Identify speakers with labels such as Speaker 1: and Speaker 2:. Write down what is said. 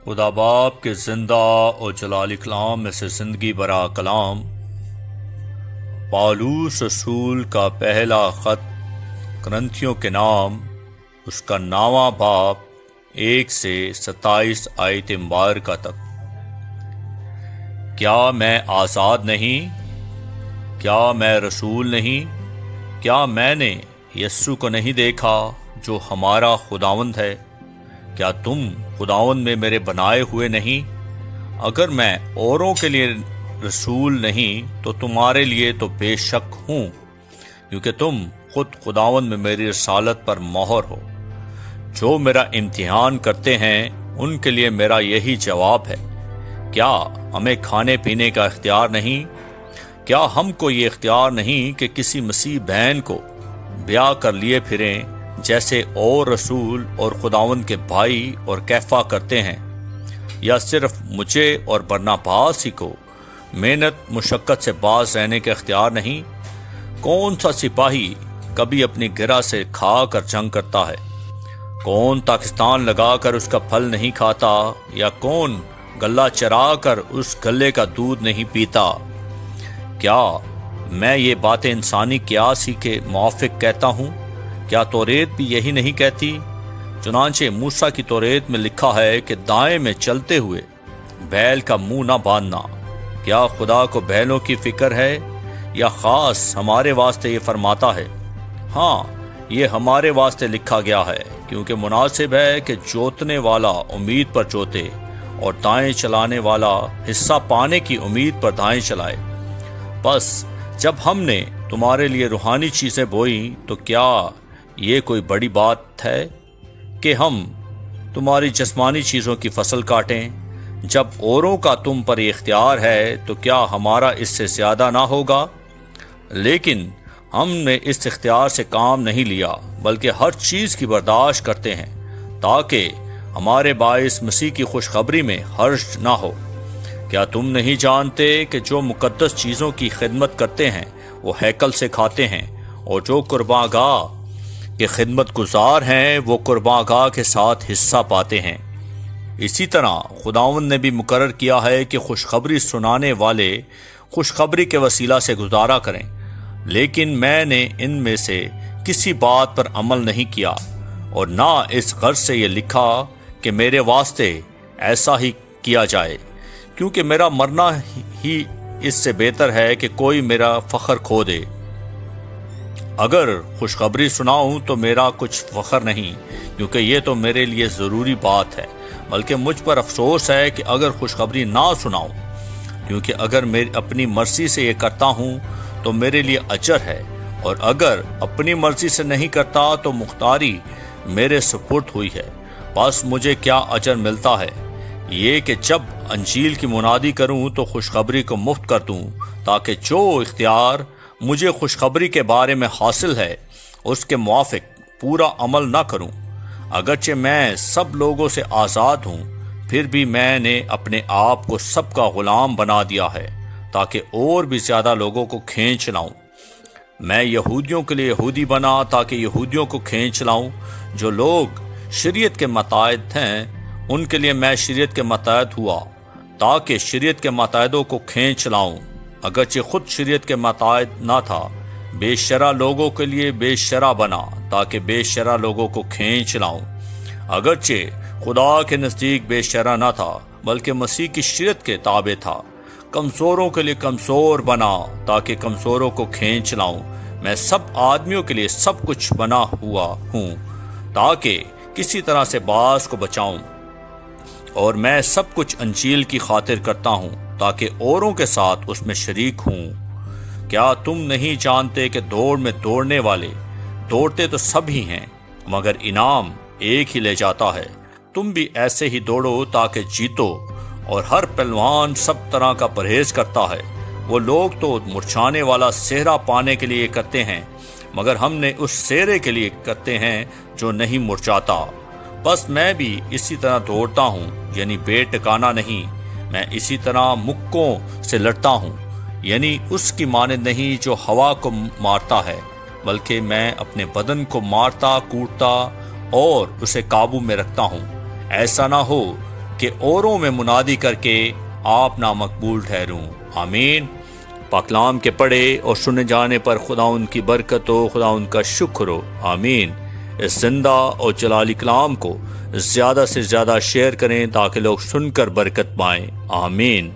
Speaker 1: خدا باپ کے زندہ اور جلالی کلام میں سے زندگی برا کلام، پالوس رسول کا پہلا خط کرنتھیوں کے نام، اس کا 9واں باب 1 سے 27 آیت مبارکہ تک۔ کیا میں آزاد نہیں؟ کیا میں رسول نہیں؟ کیا میں نے یسوع کو نہیں دیکھا جو ہمارا خداوند ہے؟ کیا تم خداوند میں میرے بنائے ہوئے نہیں؟ اگر میں اوروں کے لیے رسول نہیں تو تمہارے لیے تو بے شک ہوں، کیونکہ تم خود خداوند میں میری رسالت پر مہر ہو۔ جو میرا امتحان کرتے ہیں ان کے لیے میرا یہی جواب ہے، کیا ہمیں کھانے پینے کا اختیار نہیں؟ کیا ہم کو یہ اختیار نہیں کہ کسی مسیح بہن کو بیاہ کر لیے پھریں جیسے اور رسول اور خداوند کے بھائی اور کیفا کرتے ہیں؟ یا صرف مجھے اور برناباس ہی کو محنت مشقت سے باز رہنے کا اختیار نہیں؟ کون سا سپاہی کبھی اپنی گرہ سے کھا کر جنگ کرتا ہے؟ کون پاکستان لگا کر اس کا پھل نہیں کھاتا؟ یا کون گلہ چرا کر اس گلے کا دودھ نہیں پیتا؟ کیا میں یہ باتیں انسانی قیاس ہی کے موافق کہتا ہوں؟ کیا توریت بھی یہی نہیں کہتی؟ چنانچہ موسیٰ کی توریت میں لکھا ہے کہ دائیں میں چلتے ہوئے بیل کا منہ نہ باندھنا۔ کیا خدا کو بیلوں کی فکر ہے؟ یا خاص ہمارے واسطے یہ فرماتا ہے؟ ہاں، یہ ہمارے واسطے لکھا گیا ہے، کیونکہ مناسب ہے کہ جوتنے والا امید پر جوتے اور دائیں چلانے والا حصہ پانے کی امید پر دائیں چلائے۔ بس جب ہم نے تمہارے لیے روحانی چیزیں بوئیں تو کیا یہ کوئی بڑی بات ہے کہ ہم تمہاری جسمانی چیزوں کی فصل کاٹیں؟ جب اوروں کا تم پر یہ اختیار ہے تو کیا ہمارا اس سے زیادہ نہ ہوگا؟ لیکن ہم نے اس اختیار سے کام نہیں لیا، بلکہ ہر چیز کی برداشت کرتے ہیں تاکہ ہمارے باعث مسیح کی خوشخبری میں حرج نہ ہو۔ کیا تم نہیں جانتے کہ جو مقدس چیزوں کی خدمت کرتے ہیں وہ ہیکل سے کھاتے ہیں، اور جو قربان گاہ کے خدمت گزار ہیں وہ قربان گاہ کے ساتھ حصہ پاتے ہیں؟ اسی طرح خداوند نے بھی مقرر کیا ہے کہ خوشخبری سنانے والے خوشخبری کے وسیلہ سے گزارا کریں، لیکن میں نے ان میں سے کسی بات پر عمل نہیں کیا، اور نہ اس غرض سے یہ لکھا کہ میرے واسطے ایسا ہی کیا جائے، کیونکہ میرا مرنا ہی اس سے بہتر ہے کہ کوئی میرا فخر کھو دے۔ اگر خوشخبری سناؤں تو میرا کچھ فخر نہیں، کیونکہ یہ تو میرے لیے ضروری بات ہے، بلکہ مجھ پر افسوس ہے کہ اگر خوشخبری نہ سناؤں، کیونکہ اگر میں اپنی مرضی سے یہ کرتا ہوں تو میرے لیے اجر ہے، اور اگر اپنی مرضی سے نہیں کرتا تو مختاری میرے سپرد ہوئی ہے۔ بس مجھے کیا اجر ملتا ہے؟ یہ کہ جب انجیل کی منادی کروں تو خوشخبری کو مفت کر دوں، تاکہ جو اختیار مجھے خوشخبری کے بارے میں حاصل ہے اس کے موافق پورا عمل نہ کروں۔ اگرچہ میں سب لوگوں سے آزاد ہوں، پھر بھی میں نے اپنے آپ کو سب کا غلام بنا دیا ہے، تاکہ اور بھی زیادہ لوگوں کو کھینچ لاؤں۔ میں یہودیوں کے لیے یہودی بنا تاکہ یہودیوں کو کھینچ لاؤں۔ جو لوگ شریعت کے متحد ہیں ان کے لیے میں شریعت کے متحد ہوا تاکہ شریعت کے متحدوں کو کھینچ لاؤں، اگرچہ خود شریعت کے متحد نہ تھا۔ بے شرع لوگوں کے لیے بے شرع بنا تاکہ بے شرع لوگوں کو کھینچ لاؤں، اگرچہ خدا کے نزدیک بے شرع نہ تھا بلکہ مسیح کی شریعت کے تابع تھا۔ کمزوروں کے لیے کمزور بنا تاکہ کمزوروں کو کھینچ لاؤں۔ میں سب آدمیوں کے لیے سب کچھ بنا ہوا ہوں تاکہ کسی طرح سے بعض کو بچاؤں، اور میں سب کچھ انجیل کی خاطر کرتا ہوں تاکہ اوروں کے ساتھ اس میں شریک ہوں۔ کیا تم نہیں جانتے کہ دوڑ میں دوڑنے والے دوڑتے تو سب ہی ہیں، مگر انعام ایک ہی لے جاتا ہے؟ تم بھی ایسے ہی دوڑو تاکہ جیتو، اور ہر پہلوان سب طرح کا پرہیز کرتا ہے۔ وہ لوگ تو مرچھانے والا صحرا پانے کے لیے کرتے ہیں، مگر ہم نے اس صحرے کے لیے کرتے ہیں جو نہیں مرچاتا۔ بس میں بھی اسی طرح دوڑتا ہوں، یعنی بے ٹکانا نہیں۔ میں اسی طرح مکوں سے لڑتا ہوں، یعنی اس کی مانند نہیں جو ہوا کو مارتا ہے، بلکہ میں اپنے بدن کو مارتا کوٹتا اور اسے قابو میں رکھتا ہوں۔ ایسا نہ ہو کہ اوروں میں منادی کر کے آپ نامقبول ٹھہروں۔ آمین۔ پاکلام کے پڑھے اور سنے جانے پر خدا ان کی برکت ہو، خدا ان کا شکر ہو۔ آمین۔ اس زندہ اور جلالی کلام کو زیادہ سے زیادہ شیئر کریں تاکہ لوگ سن کر برکت پائیں۔ آمین۔